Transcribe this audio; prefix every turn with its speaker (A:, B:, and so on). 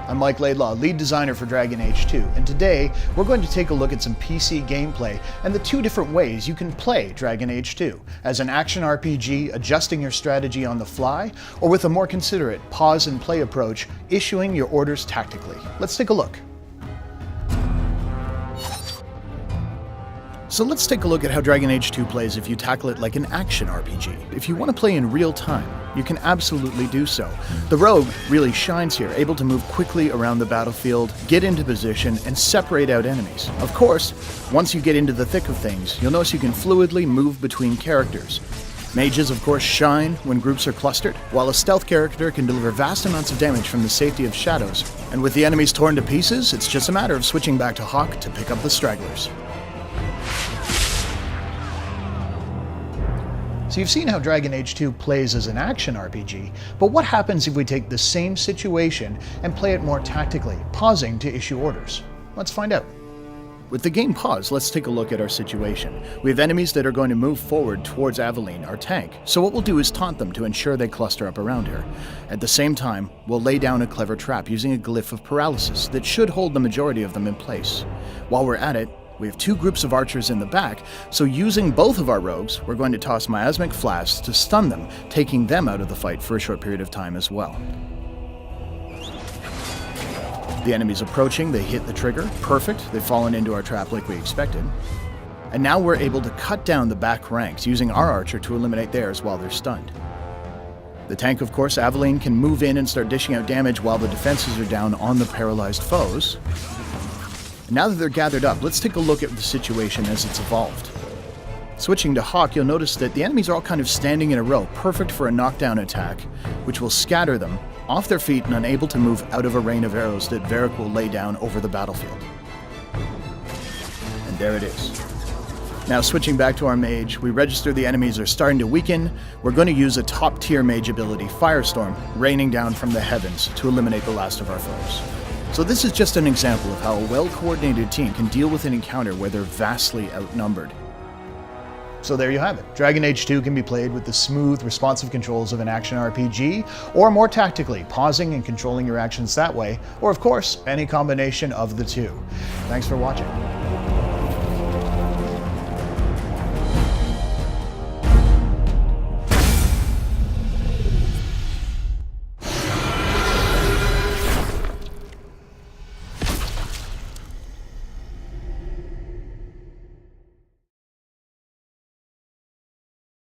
A: I'm Mike Laidlaw, lead designer for Dragon Age 2, and today we're going to take a look at some PC gameplay and the two different ways you can play Dragon Age 2, as an action RPG, adjusting your strategy on the fly, or with a more considerate pause and play approach, issuing your orders tactically. Let's take a look. So let's take a look at how Dragon Age 2 plays if you tackle it like an action RPG. If you want to play in real time, you can absolutely do so. The rogue really shines here, able to move quickly around the battlefield, get into position, and separate out enemies. Of course, once you get into the thick of things, you'll notice you can fluidly move between characters. Mages, of course, shine when groups are clustered, while a stealth character can deliver vast amounts of damage from the safety of shadows. And with the enemies torn to pieces, it's just a matter of switching back to Hawk to pick up the stragglers. So you've seen how Dragon Age 2 plays as an action RPG, but what happens if we take the same situation and play it more tactically, pausing to issue orders? Let's find out. With the game paused, let's take a look at our situation. We have enemies that are going to move forward towards Aveline, our tank, so what we'll do is taunt them to ensure they cluster up around her. At the same time, we'll lay down a clever trap using a glyph of paralysis that should hold the majority of them in place. While we're at it, we have two groups of archers in the back, so using both of our rogues, we're going to toss miasmic flasks to stun them, taking them out of the fight for a short period of time as well. The enemy's approaching, they hit the trigger, perfect, they've fallen into our trap like we expected. And now we're able to cut down the back ranks, using our archer to eliminate theirs while they're stunned. The tank, of course, Aveline, can move in and start dishing out damage while the defenses are down on the paralyzed foes. Now that they're gathered up, let's take a look at the situation as it's evolved. Switching to Hawk, you'll notice that the enemies are all kind of standing in a row, perfect for a knockdown attack, which will scatter them off their feet and unable to move out of a rain of arrows that Varric will lay down over the battlefield. And there it is. Now switching back to our mage, we register the enemies are starting to weaken. We're going to use a top-tier mage ability, Firestorm, raining down from the heavens to eliminate the last of our foes. So this is just an example of how a well-coordinated team can deal with an encounter where they're vastly outnumbered. So there you have it. Dragon Age 2 can be played with the smooth, responsive controls of an action RPG, or more tactically, pausing and controlling your actions that way, or of course, any combination of the two. Thanks for watching.